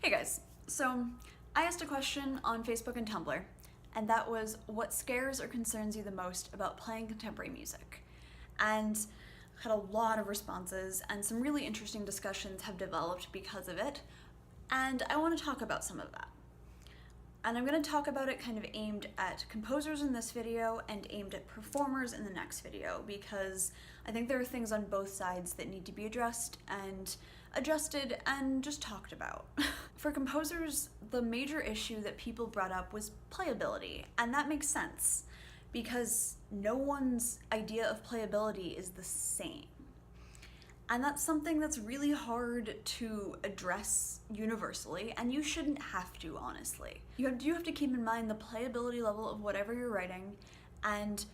Hey guys, so I asked a question on Facebook and Tumblr, and that was what scares or concerns you the most about playing contemporary music? And had a lot of responses, and some really interesting discussions have developed because of it, and I want to talk about some of that. And I'm going to talk about it kind of aimed at composers in this video and aimed at performers in the next video, because I think there are things on both sides that need to be addressed and adjusted and just talked about. For composers, the major issue that people brought up was playability, and that makes sense because no one's idea of playability is the same. And that's something that's really hard to address universally, and you shouldn't have to, honestly. You have to keep in mind the playability level of whatever you're writing and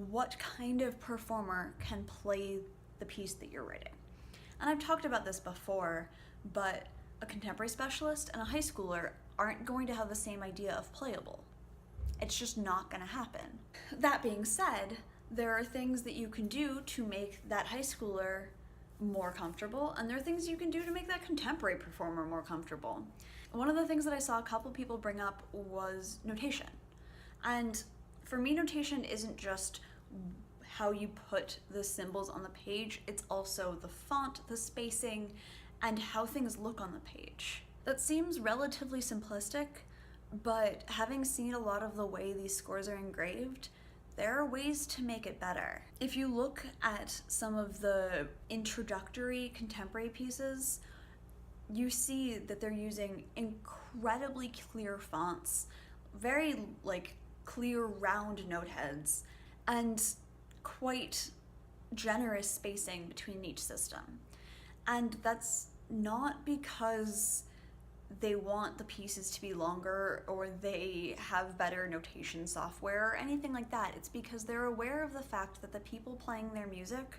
what kind of performer can play the piece that you're writing. And I've talked about this before, but a contemporary specialist and a high schooler aren't going to have the same idea of playable. It's just not going to happen. That being said, there are things that you can do to make that high schooler more comfortable, and there are things you can do to make that contemporary performer more comfortable. One of the things that I saw a couple people bring up was notation. And for me, notation isn't just how you put the symbols on the page, it's also the font, the spacing, and how things look on the page. That seems relatively simplistic, but having seen a lot of the way these scores are engraved, there are ways to make it better. If you look at some of the introductory contemporary pieces, you see that they're using incredibly clear fonts, very clear round note heads, and quite generous spacing between each system. And that's not because they want the pieces to be longer or they have better notation software or anything like that. It's because they're aware of the fact that the people playing their music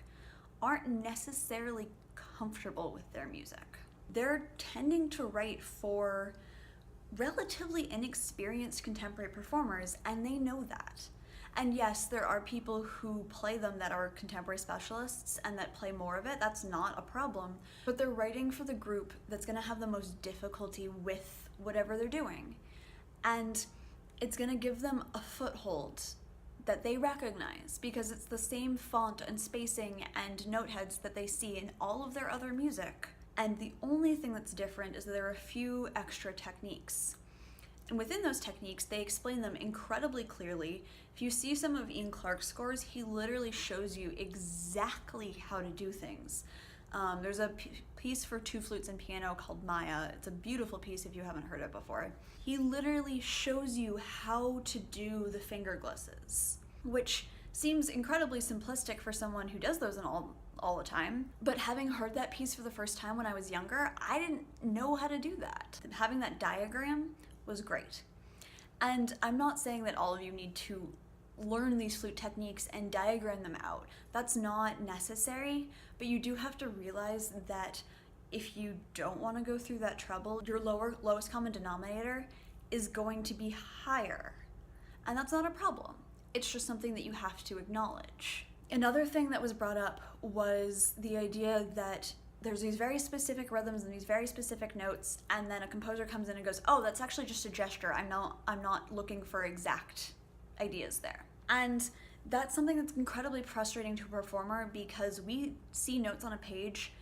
aren't necessarily comfortable with their music. They're tending to write for relatively inexperienced contemporary performers, and they know that. And yes, there are people who play them that are contemporary specialists and that play more of it. That's not a problem. But they're writing for the group that's going to have the most difficulty with whatever they're doing. And it's going to give them a foothold that they recognize because it's the same font and spacing and note heads that they see in all of their other music. And the only thing that's different is that there are a few extra techniques. And within those techniques, they explain them incredibly clearly. If you see some of Ian Clarke's scores, he literally shows you exactly how to do things. There's a piece for 2 flutes and piano called Maya. It's a beautiful piece if you haven't heard it before. He literally shows you how to do the finger glisses, which seems incredibly simplistic for someone who does those all the time. But having heard that piece for the first time when I was younger, I didn't know how to do that. Having that diagram was great. And I'm not saying that all of you need to learn these flute techniques and diagram them out. That's not necessary, but you do have to realize that if you don't want to go through that trouble, your lowest common denominator is going to be higher. And that's not a problem. It's just something that you have to acknowledge. Another thing that was brought up was the idea that there's these very specific rhythms and these very specific notes, and then a composer comes in and goes, oh, that's actually just a gesture. I'm not looking for exact ideas there. And that's something that's incredibly frustrating to a performer because we see notes on a page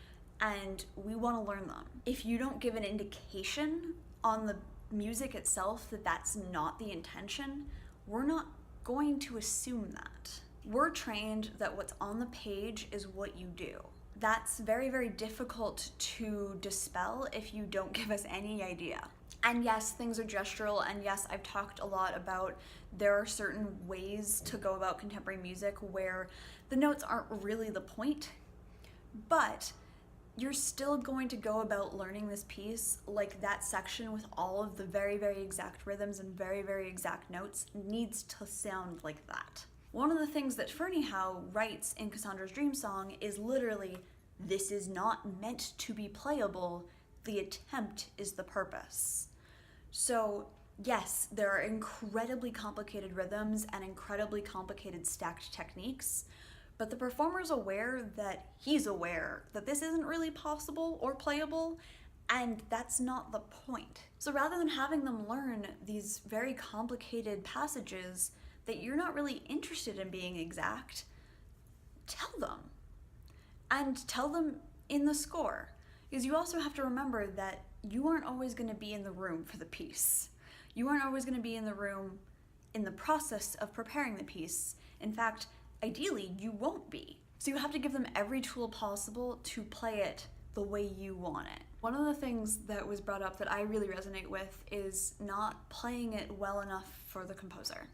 and we want to learn them. If you don't give an indication on the music itself that that's not the intention, we're not going to assume that. We're trained that what's on the page is what you do. That's very, very difficult to dispel if you don't give us any idea. And yes, things are gestural, and yes, I've talked a lot about there are certain ways to go about contemporary music where the notes aren't really the point, but you're still going to go about learning this piece like that section with all of the very, very exact rhythms and very, very exact notes needs to sound like that. One of the things that Fernie Howe writes in Cassandra's Dream Song is literally, this is not meant to be playable, the attempt is the purpose. So yes, there are incredibly complicated rhythms and incredibly complicated stacked techniques, but the performer's aware that he's aware that this isn't really possible or playable, And that's not the point. So rather than having them learn these very complicated passages that you're not really interested in being exact, tell them. And tell them in the score. Because you also have to remember that you aren't always going to be in the room for the piece. You aren't always going to be in the room in the process of preparing the piece. In fact, ideally, you won't be. So you have to give them every tool possible to play it the way you want it. One of the things that was brought up that I really resonate with is not playing it well enough for the composer.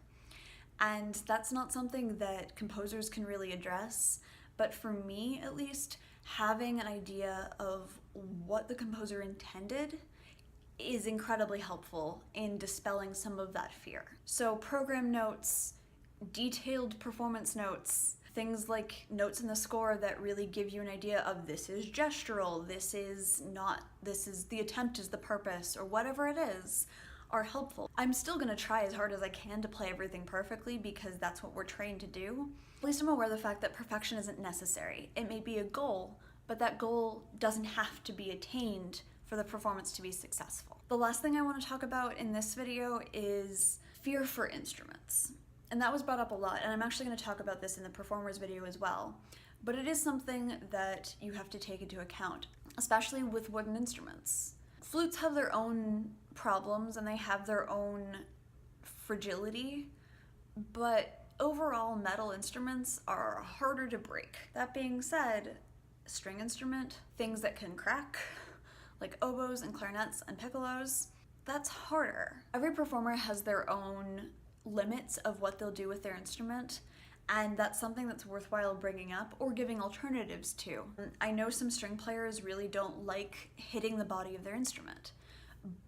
And that's not something that composers can really address, but for me at least, having an idea of what the composer intended is incredibly helpful in dispelling some of that fear. So program notes, detailed performance notes, things like notes in the score that really give you an idea of this is gestural, this is the attempt is the purpose, or whatever it is, are helpful. I'm still gonna try as hard as I can to play everything perfectly because that's what we're trained to do. At least I'm aware of the fact that perfection isn't necessary. It may be a goal, but that goal doesn't have to be attained for the performance to be successful. The last thing I want to talk about in this video is fear for instruments. And that was brought up a lot, and I'm actually going to talk about this in the performers video as well. But it is something that you have to take into account, especially with wooden instruments. Flutes have their own problems and they have their own fragility, but overall metal instruments are harder to break. That being said, a string instrument, things that can crack, like oboes and clarinets and piccolos, that's harder. Every performer has their own limits of what they'll do with their instrument, and that's something that's worthwhile bringing up or giving alternatives to. I know some string players really don't like hitting the body of their instrument,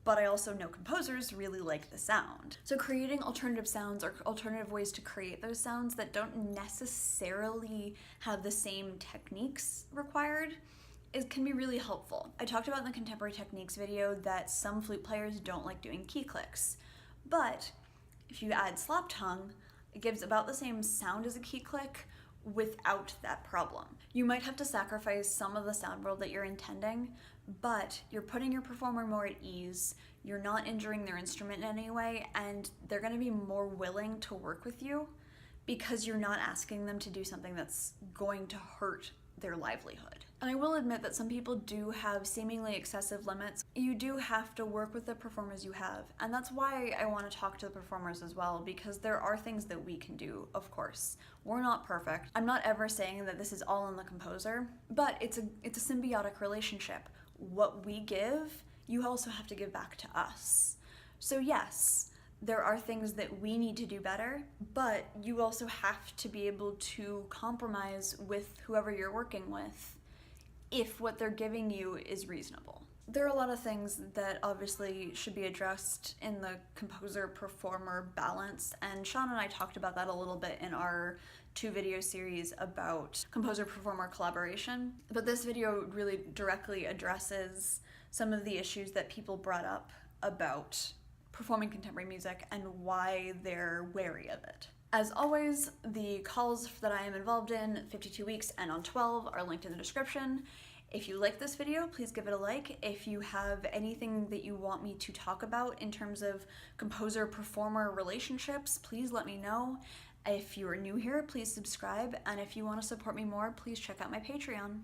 but I also know composers really like the sound. So creating alternative sounds or alternative ways to create those sounds that don't necessarily have the same techniques required can be really helpful. I talked about in the contemporary techniques video that some flute players don't like doing key clicks, but if you add slap tongue, it gives about the same sound as a key click without that problem. You might have to sacrifice some of the sound world that you're intending, but you're putting your performer more at ease, you're not injuring their instrument in any way, and they're going to be more willing to work with you because you're not asking them to do something that's going to hurt their livelihood. And I will admit that some people do have seemingly excessive limits. You do have to work with the performers you have, and that's why I want to talk to the performers as well, because there are things that we can do, of course. We're not perfect. I'm not ever saying that this is all on the composer, but it's a symbiotic relationship. What we give, you also have to give back to us. So yes, there are things that we need to do better, but you also have to be able to compromise with whoever you're working with if what they're giving you is reasonable. There are a lot of things that obviously should be addressed in the composer-performer balance, and Sean and I talked about that a little bit in our 2-video series about composer-performer collaboration. But this video really directly addresses some of the issues that people brought up about performing contemporary music and why they're wary of it. As always, the calls that I am involved in, 52 Weeks and Untwelve, are linked in the description. If you like this video, please give it a like. If you have anything that you want me to talk about in terms of composer-performer relationships, please let me know. If you are new here, please subscribe, and if you want to support me more, please check out my Patreon.